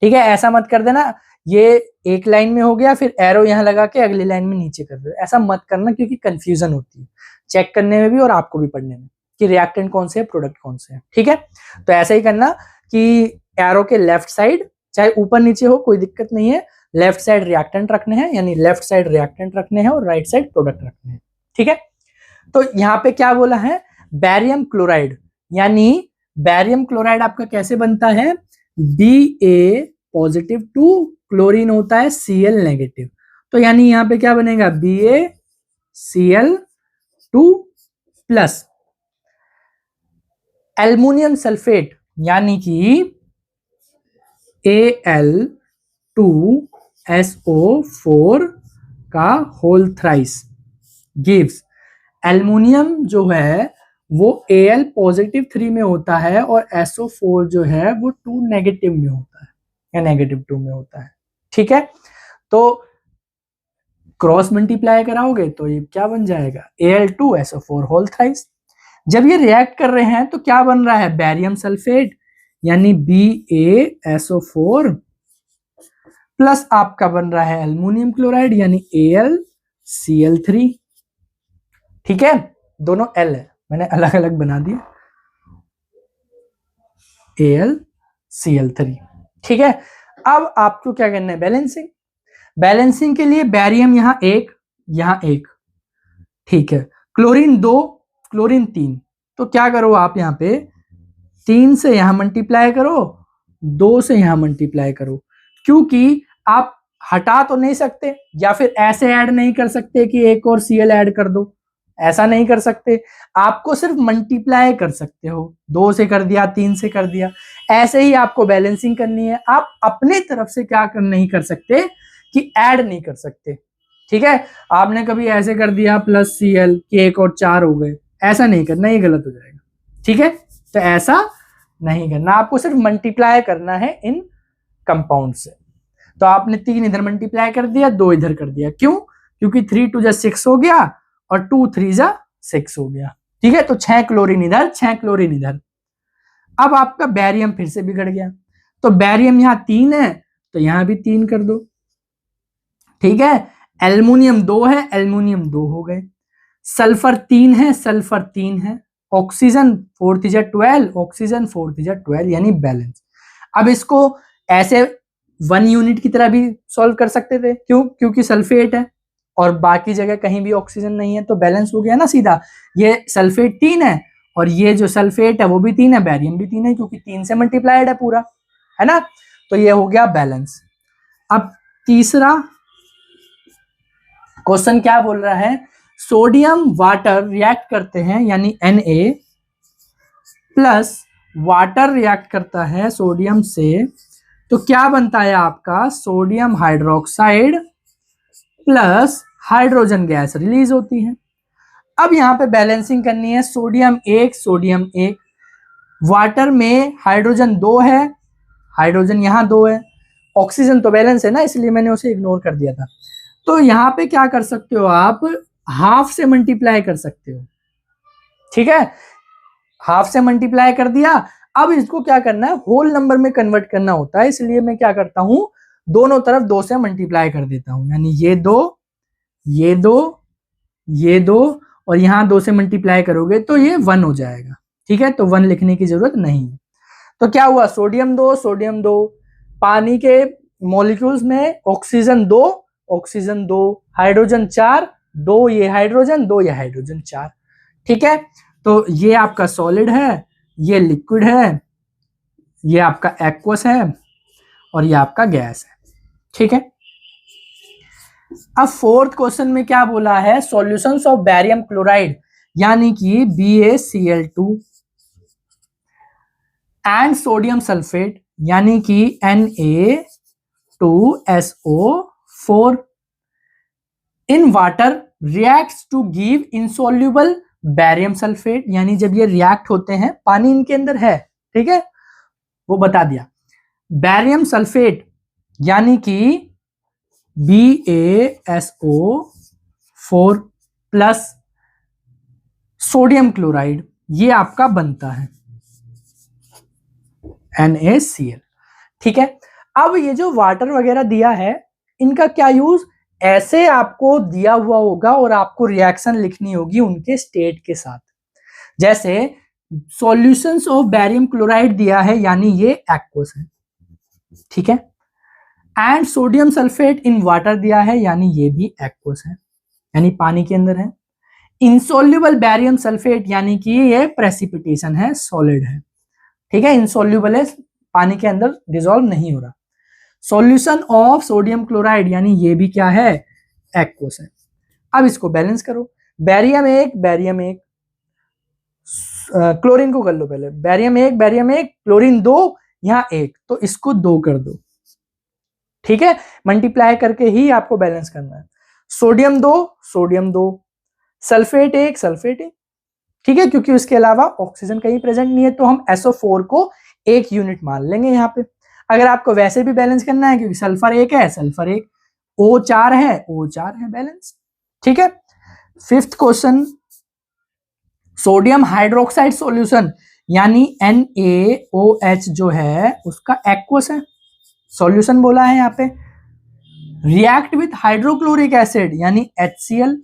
Speaker 1: ठीक है, ऐसा मत कर देना ये एक लाइन में हो गया, फिर एरो यहाँ लगा के अगली लाइन में नीचे कर दो। ऐसा मत करना क्योंकि कंफ्यूजन होती है चेक करने में भी और आपको भी पढ़ने में कि रिएक्टेंट कौन से है, प्रोडक्ट कौन से है। ठीक है, तो ऐसा ही करना कि एरो के लेफ्ट साइड चाहे ऊपर नीचे हो कोई दिक्कत नहीं है, लेफ्ट साइड रिएक्टेंट रखने हैं, यानी लेफ्ट साइड रिएक्टेंट रखने हैं और राइट साइड प्रोडक्ट रखने हैं। ठीक है, तो यहाँ पे क्या बोला है, बैरियम क्लोराइड, यानी बैरियम क्लोराइड आपका कैसे बनता है, Ba पॉजिटिव टू क्लोरीन होता है Cl नेगेटिव, तो यानी यहाँ पे क्या बनेगा BaCl2 प्लस एल्युमिनियम सल्फेट यानी कि Al2SO4 का होल थ्राइस गिव्स, एल्युमिनियम जो है वो Al पॉजिटिव 3 में होता है और SO4 जो है वो 2 नेगेटिव में होता है या नेगेटिव 2 में होता है। ठीक है, तो क्रॉस मल्टीप्लाई कराओगे तो ये क्या बन जाएगा Al2SO4 होल थ्राइस। जब ये रिएक्ट कर रहे हैं तो क्या बन रहा है, बैरियम सल्फेट यानी BaSO4 प्लस आपका बन रहा है एल्युमिनियम क्लोराइड यानी AlCl3। ठीक है, दोनों L है, मैंने अलग अलग बना दिया, AlCl3। ठीक है, अब आपको क्या करना है, बैलेंसिंग। बैलेंसिंग के लिए बैरियम यहाँ एक, ठीक है, क्लोरीन 2 क्लोरीन 3, तो क्या करो आप यहाँ पे 3 से यहां मल्टीप्लाई करो, 2 से यहां मल्टीप्लाई करो, क्योंकि आप हटा तो नहीं सकते या फिर ऐसे ऐड नहीं कर सकते कि एक और Cl ऐड कर दो, ऐसा नहीं कर सकते, आपको सिर्फ मल्टीप्लाई कर सकते हो, 2 से कर दिया 3 से कर दिया, ऐसे ही आपको बैलेंसिंग करनी है। आप अपने तरफ से क्या कर नहीं कर सकते कि ऐड नहीं कर सकते। ठीक है, आपने कभी ऐसे कर दिया प्लस Cl कि एक और 4 हो गए, ऐसा नहीं करना, ये गलत हो जाएगा। ठीक है, तो ऐसा नहीं करना, आपको सिर्फ मल्टीप्लाई करना है इन कंपाउंड से। तो आपने 3 इधर मल्टीप्लाई कर दिया, 2 इधर कर दिया, क्यों, क्योंकि 3 2 जा 6 हो गया और 2 3 जा 6 हो गया। ठीक है, तो 6 क्लोरीन इधर 6 क्लोरीन इधर। अब आपका बैरियम फिर से बिगड़ गया, तो बैरियम यहां 3 है तो यहां भी 3 कर दो। ठीक है, एल्युमिनियम 2 है, एल्युमिनियम 2 हो गए, सल्फर 3 है, सल्फर 3 है, ऑक्सीजन 4 3 जा 12, ऑक्सीजन 4 3 जा 12 यानी बैलेंस। अब इसको ऐसे 1 यूनिट की तरह भी सॉल्व कर सकते थे, क्यों, क्योंकि सल्फेट है और बाकी जगह कहीं भी ऑक्सीजन नहीं है, तो बैलेंस हो गया ना सीधा। ये सल्फेट 3 है और ये जो सल्फेट है वो भी 3 है, बैरियम भी 3 है, क्योंकि 3 से मल्टीप्लाइड है पूरा, है ना, तो ये हो गया बैलेंस। अब तीसरा क्वेश्चन क्या बोल रहा है, सोडियम वाटर रिएक्ट करते हैं यानी Na प्लस वाटर रिएक्ट करता है सोडियम से, तो क्या बनता है आपका, sodium hydroxide plus hydrogen gas release होती है। अब यहां पे बैलेंसिंग करनी है, सोडियम 1, वाटर में हाइड्रोजन 2 है, हाइड्रोजन यहां 2 है, ऑक्सीजन तो बैलेंस है ना, इसलिए मैंने उसे इग्नोर कर दिया था। तो यहां पे क्या कर सकते हो आप, हाफ से मल्टीप्लाई कर सकते हो। ठीक है, हाफ से मल्टीप्लाई कर दिया। अब इसको क्या करना है, होल नंबर में कन्वर्ट करना होता है, इसलिए मैं क्या करता हूं, दोनों तरफ 2 से मल्टीप्लाई कर देता हूं, यानी ये 2 ये 2 ये 2 और यहां 2 से मल्टीप्लाई करोगे तो ये 1 हो जाएगा। ठीक है, तो 1 लिखने की जरूरत नहीं है। तो क्या हुआ, सोडियम 2, पानी के मॉलिक्यूल्स में ऑक्सीजन 2, हाइड्रोजन 4, 2 ये हाइड्रोजन 2 ये हाइड्रोजन 4। ठीक है, तो ये आपका सॉलिड है, ये लिक्विड है, ये आपका एक्वस है और ये आपका गैस है। ठीक है, अब फोर्थ क्वेश्चन में क्या बोला है, सॉल्यूशंस ऑफ बैरियम क्लोराइड यानी कि BaCl2 एंड सोडियम सल्फेट यानी कि Na2SO4 in water reacts to give insoluble barium sulphate, यानी जब ये रिएक्ट होते हैं, पानी इनके अंदर है, ठीक है, वो बता दिया, बैरियम सल्फेट यानी कि BaSO4 प्लस सोडियम क्लोराइड, ये आपका बनता है NaCl। ठीक है, अब ये जो वाटर वगैरह दिया है, इनका क्या यूज, ऐसे आपको दिया हुआ होगा और आपको रिएक्शन लिखनी होगी उनके स्टेट के साथ। जैसे सॉल्यूशंस ऑफ बैरियम क्लोराइड दिया है, यानी ये एक्वस है, ठीक है। And sodium sulphate in water दिया है, यानी ये भी एक्वस है, यानी पानी के अंदर है। इंसोल्यूबल बैरियम सल्फेट, यानी कि ये प्रेसिपिटेशन है, सॉलिड है, ठीक है। इंसोल्यूबल है, पानी के अंदर डिसॉल्व नहीं हो रहा। सॉल्यूशन ऑफ सोडियम क्लोराइड, यानी ये भी क्या है, एक्वस है। अब इसको बैलेंस करो, बैरियम एक, क्लोरीन को कर लो पहले, बैरियम एक, क्लोरीन 2, यहां 1, तो इसको 2 कर दो, ठीक है। मल्टीप्लाई करके ही आपको बैलेंस करना है। सोडियम 2, सल्फेट 1, ठीक है, क्योंकि उसके अलावा ऑक्सीजन कहीं प्रेजेंट नहीं है, तो हम SO4 को 1 यूनिट मान लेंगे यहां पे। अगर आपको वैसे भी बैलेंस करना है, क्योंकि सल्फर 1 है, सल्फर 1, O4 है, O4 है, बैलेंस, ठीक है। Fifth question, sodium hydroxide solution, यानी NaOH जो है उसका एक्वस है, सॉल्यूशन बोला है यहाँ पे। रिएक्ट विथ हाइड्रोक्लोरिक एसिड, यानी HCl,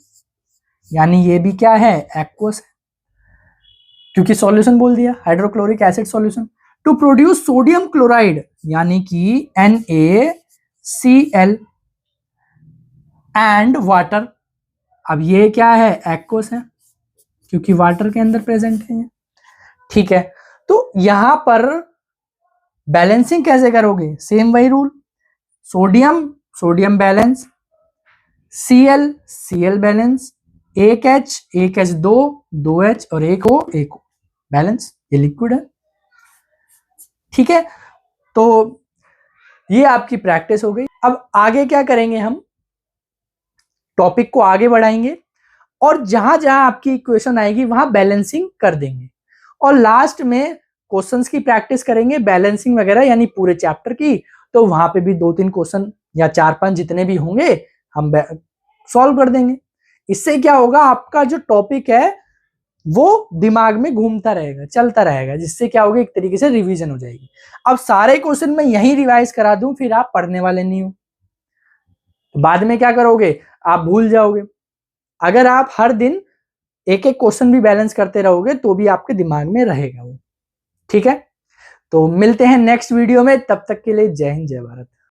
Speaker 1: यानी ये भी क्या है, एक्वस है, क्योंकि सॉल्यूशन बोल दिया, hydrochloric acid solution. To produce sodium chloride, यानी कि NaCl एंड वाटर, अब ये क्या है, एक्वस है, क्योंकि वाटर के अंदर प्रेजेंट है, ठीक है। तो यहां पर बैलेंसिंग कैसे करोगे, सेम वही rule, sodium balance, Cl balance, 1H 2H और 1O बैलेंस, ये लिक्विड है, ठीक है। तो ये आपकी प्रैक्टिस हो गई। अब आगे क्या करेंगे, हम टॉपिक को आगे बढ़ाएंगे और जहां जहां आपकी इक्वेशन आएगी वहां बैलेंसिंग कर देंगे, और लास्ट में क्वेश्चंस की प्रैक्टिस करेंगे, बैलेंसिंग वगैरह, यानी पूरे चैप्टर की। तो वहां पे भी 2-3 क्वेश्चन या 4-5 जितने भी होंगे हम सॉल्व कर देंगे। इससे क्या होगा, आपका जो टॉपिक है वो दिमाग में घूमता रहेगा, चलता रहेगा, जिससे क्या होगा, एक तरीके से रिवीजन हो जाएगी। अब सारे क्वेश्चन मैं यही रिवाइज करा दूं, फिर आप पढ़ने वाले नहीं हो, बाद में क्या करोगे, आप भूल जाओगे। अगर आप हर दिन एक एक क्वेश्चन भी बैलेंस करते रहोगे तो भी आपके दिमाग में रहेगा वो, ठीक है। तो मिलते हैं नेक्स्ट वीडियो में, तब तक के लिए जय हिंद, जय भारत।